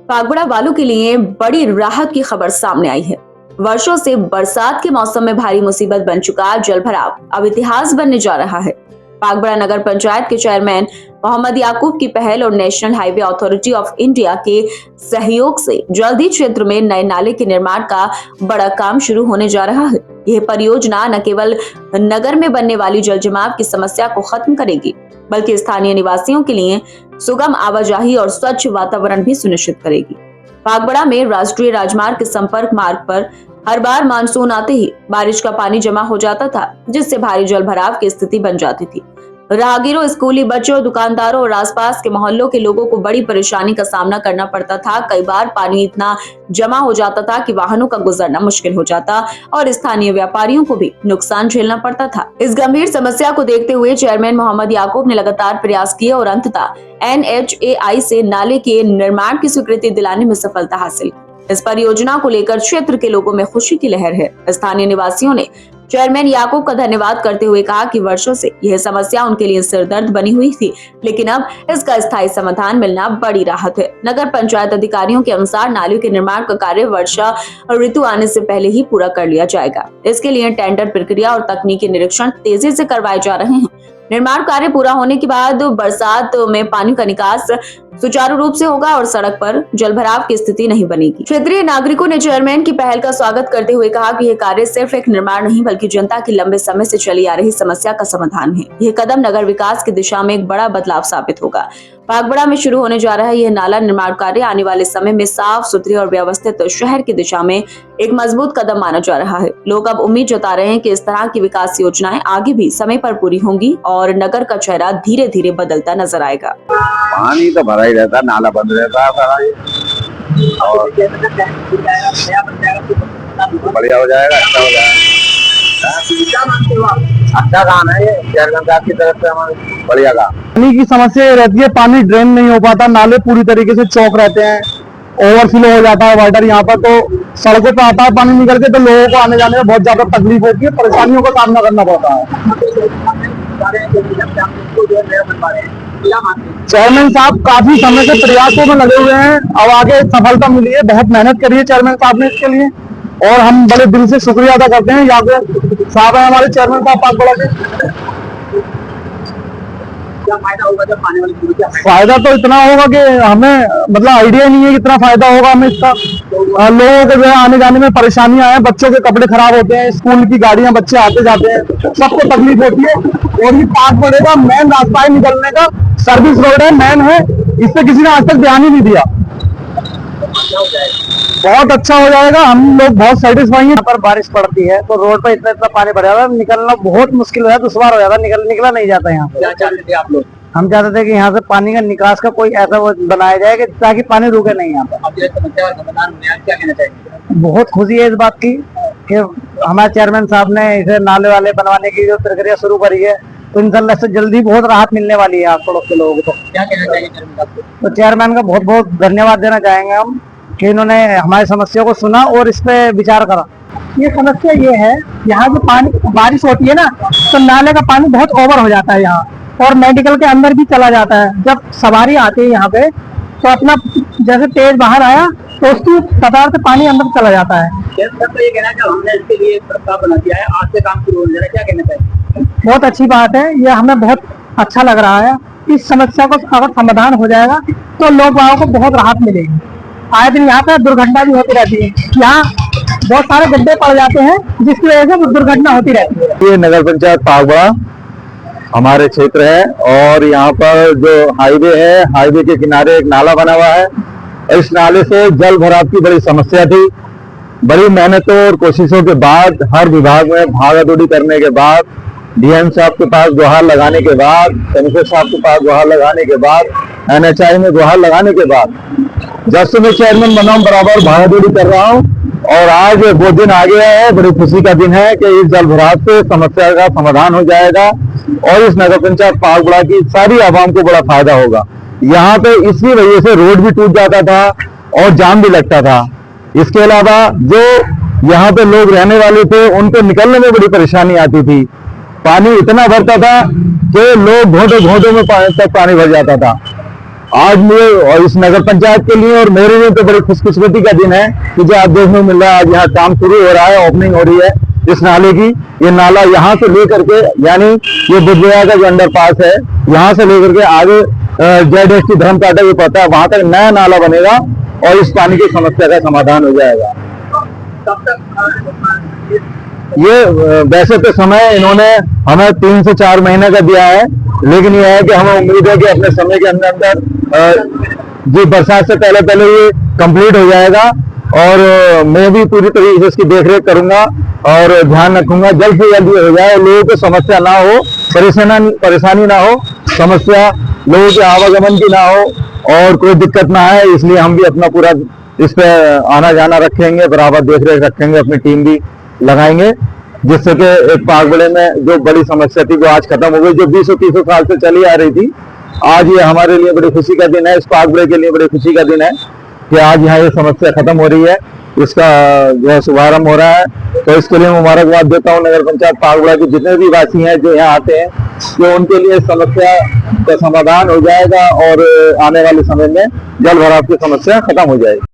पागुड़ा वालों के लिए बड़ी राहत की खबर सामने आई है। वर्षों से बरसात के मौसम में भारी मुसीबत बन चुका जल भराव अब इतिहास बनने जा रहा है। पागुड़ा नगर पंचायत के चेयरमैन मोहम्मद याकूब की पहल और national highway authority of India के सहयोग से जल्द ही क्षेत्र में नए नाले के निर्माण का बड़ा काम शुरू होने जा रहा है। यह परियोजना न केवल नगर में बनने वाली जल जमाव की समस्या को खत्म करेगी, बल्कि स्थानीय निवासियों के लिए सुगम आवाजाही और स्वच्छ वातावरण भी सुनिश्चित करेगी। पागुड़ा में राष्ट्रीय राजमार्ग के संपर्क मार्ग पर हर बार मानसून आते ही बारिश का पानी जमा हो जाता था, जिससे भारी जल भराव की स्थिति बन जाती थी। राहगीरों, स्कूली बच्चों, दुकानदारों और आसपास के मोहल्लों के लोगों को बड़ी परेशानी का सामना करना पड़ता था। कई बार पानी इतना जमा हो जाता था कि वाहनों का गुजरना मुश्किल हो जाता और स्थानीय व्यापारियों को भी नुकसान झेलना पड़ता था। इस गंभीर समस्या को देखते हुए चेयरमैन मोहम्मद याकूब ने लगातार प्रयास किए और अंततः NHAI से नाले के निर्माण की स्वीकृति दिलाने में सफलता हासिल। इस परियोजना को लेकर क्षेत्र के लोगों में खुशी की लहर है। स्थानीय निवासियों ने चेयरमैन याकूब का धन्यवाद करते हुए कहा कि वर्षों से यह समस्या उनके लिए सिरदर्द बनी हुई थी, लेकिन अब इसका स्थायी समाधान मिलना बड़ी राहत है। नगर पंचायत अधिकारियों के अनुसार नालियों के निर्माण का कार्य वर्षा ऋतु आने से पहले ही पूरा कर लिया जाएगा। इसके लिए टेंडर प्रक्रिया और तकनीकी निरीक्षण तेजी से करवाए जा रहे हैं। निर्माण कार्य पूरा होने के बाद बरसात में पानी का निकास सुचारू रूप से होगा और सड़क पर जलभराव की स्थिति नहीं बनेगी। क्षेत्रीय नागरिकों ने चेयरमैन की पहल का स्वागत करते हुए कहा कि यह कार्य सिर्फ एक निर्माण नहीं, बल्कि जनता की लंबे समय से चली आ रही समस्या का समाधान है। यह कदम नगर विकास की दिशा में एक बड़ा बदलाव साबित होगा। पागुड़ा में शुरू होने जा रहा है यह नाला निर्माण कार्य आने वाले समय में साफ सुथरे और व्यवस्थित शहर की दिशा में एक मजबूत कदम माना जा रहा है। लोग अब उम्मीद जता रहे हैं कि इस तरह की विकास योजनाएं आगे भी समय पर पूरी होंगी और नगर का चेहरा धीरे धीरे बदलता नजर आएगा। पानी तो भरा ही रहता, नाला बंद रहता है और बढ़िया हो जाएगा, अच्छा हो जाएगा। अच्छा काम है ये चेयरमैन साहब की तरफ से, हमारे बढ़िया काम। पानी की समस्या रहती है, पानी ड्रेन नहीं हो पाता, नाले पूरी तरीके से चौक रहते हैं, ओवरफ्लो हो जाता है वाटर यहाँ पर, तो सड़कों पे आता है पानी निकल के, तो लोगों को आने जाने में बहुत ज्यादा तकलीफ होती है, परेशानियों का सामना करना पड़ता है। चेयरमैन साहब काफी समय से प्रयासों में लगे हुए हैं, अब आगे सफलता मिली है, बहुत मेहनत करी है चेयरमैन साहब ने इसके लिए, और हम बड़े दिल से शुक्रिया अदा करते हैं। याकूब साहब है हमारे चेयरमैन साहब पागुड़ा के। क्या फायदा होगा जब आने वाली पीढ़ी? फायदा तो इतना होगा कि हमें मतलब आइडिया नहीं है कितना फायदा होगा हमें इसका। लोगों को जो है आने जाने में परेशानियां हैं, बच्चों के कपड़े खराब होते हैं, स्कूल की गाड़ियां बच्चे आते जाते हैं, सबको तकलीफ होती है। और ये पागुड़ा का मेन रास्ता है निकलने का, सर्विस रोड है, मेन है, इस पे किसी ने आज तक ध्यान ही नहीं दिया। बहुत अच्छा हो जाएगा, हम लोग बहुत सेटिस्फाई हैं। यहाँ पर बारिश पड़ती है तो रोड पर इतना इतना पानी भरा हुआ है, निकलना बहुत मुश्किल है, दुश्वार हो जाता है, निकला नहीं जाता यहाँ। क्या चाहते थे आप लोग? हम चाहते थे कि यहाँ से पानी का निकास का कोई ऐसा वो बनाया जाए कि ताकि पानी रुके नहीं यहाँ पर। अब ये समस्या का समाधान होने क्या कहना चाहिए? बहुत खुशी है इस बात की कि हमारे चेयरमैन साहब ने इसे नाले वाले बनवाने की जो प्रक्रिया शुरू करी है, तो इंशाल्लाह से जल्दी बहुत राहत मिलने वाली है आप पड़ोस के लोगों को। क्या कहना चाहिए चेयरमैन साहब को? तो चेयरमैन का बहुत बहुत धन्यवाद देना चाहेंगे हम कि इन्होंने हमारी समस्या को सुना और इस पे विचार करा। ये समस्या ये है, यहाँ जो पानी बारिश होती है ना, तो नाले का पानी बहुत ओवर हो जाता है यहाँ, और मेडिकल के अंदर भी चला जाता है। जब सवारी आती है यहाँ पे तो अपना जैसे तेज बाहर आया तो उसकी कतार से पानी अंदर चला जाता है। तो ये कहना चाहिए हमने इसके लिए एक प्रस्ताव बना दिया है, आज से काम शुरू हो जाएगा, क्या कहना चाहिए? बहुत अच्छी बात है, ये हमें बहुत अच्छा लग रहा है। इस समस्या को अगर समाधान हो जाएगा तो लोगों को बहुत राहत मिलेगी। आए दिन यहाँ पे दुर्घटना भी होती रहती है, यहाँ बहुत सारे गड्ढे पड़ जाते हैं जिसकी वजह से दुर्घटना होती रहती है। ये नगर पंचायत पागुड़ा हमारे क्षेत्र है और यहाँ पर जो हाईवे है, हाईवे के किनारे एक नाला बना हुआ है। इस नाले से जल भराव की बड़ी समस्या थी। बड़ी मेहनतों और कोशिशों के बाद, हर विभाग में भागादौड़ी करने के बाद, डीएम साहब के पास गुहार लगाने के बाद, कमिश्नर साहब के पास गुहार लगाने के बाद, NHAI में गुहार लगाने के बाद, जब से मैं चेयरमैन बना हूं बराबर भागादौड़ी कर रहा हूं और आज वो दिन आ गया है। बड़ी खुशी का दिन है कि इस जल भराव से समस्या का समाधान हो जाएगा और इस नगर पंचायत पागुड़ा की सारी आवाम को बड़ा फायदा होगा। यहाँ पे इसी वजह से रोड भी टूट जाता था और जाम भी लगता था। इसके अलावा जो यहाँ पे लोग रहने वाले थे उनको निकलने में बड़ी परेशानी आती थी। पानी इतना भरता था कि लोग घोंटों घोंटों में तक पानी भर जाता था। आज लिए और इस नगर पंचायत के लिए और मेरे लिए तो बड़ी खुशकिस्मती का दिन है कि जो आज देखने को मिल रहा है, आज यहाँ काम शुरू हो रहा है, ओपनिंग हो रही है इस नाले की। ये नाला यहाँ से लेकर के यानी ये बुद्धगया का जो अंडरपास है यहाँ से लेकर के आगे जेडएसटी धर्मकाटा जो पड़ता है वहां तक नया नाला बनेगा और इस पानी की समस्या का समाधान हो जाएगा। कब तक ये वैसे तो समय इन्होंने हमें 3 से 4 महीने का दिया है, लेकिन ये है कि हमें उम्मीद है कि अपने समय के अंदर जी बरसात से पहले ये कंप्लीट हो जाएगा और मैं भी पूरी तरीके से इसकी देखरेख करूंगा और ध्यान रखूंगा जल्द से जल्द ये हो जाए, लोगों को समस्या ना हो, परेशानी ना हो, समस्या लोगों के आवागमन की ना हो और कोई दिक्कत ना आए। इसलिए हम भी अपना पूरा इस पे आना जाना रखेंगे, बराबर देखरेख रखेंगे, अपनी टीम भी लगाएंगे जिससे कि एक पागबड़े में जो बड़ी समस्या थी वो आज खत्म हो गई, जो 20-30 साल से चली आ रही थी। आज ये हमारे लिए बड़ी खुशी का दिन है, इस पागबड़े के लिए बड़ी खुशी का दिन है कि आज यहाँ ये समस्या खत्म हो रही है, इसका जो है शुभारंभ हो रहा है। तो इसके लिए मुबारकबाद देता हूँ नगर पंचायत पागबड़ा के जितने भी वासी हैं जो यहाँ आते हैं, कि उनके लिए समस्या का समाधान हो जाएगा और आने वाले समय में जल भराव की समस्या खत्म हो जाएगी।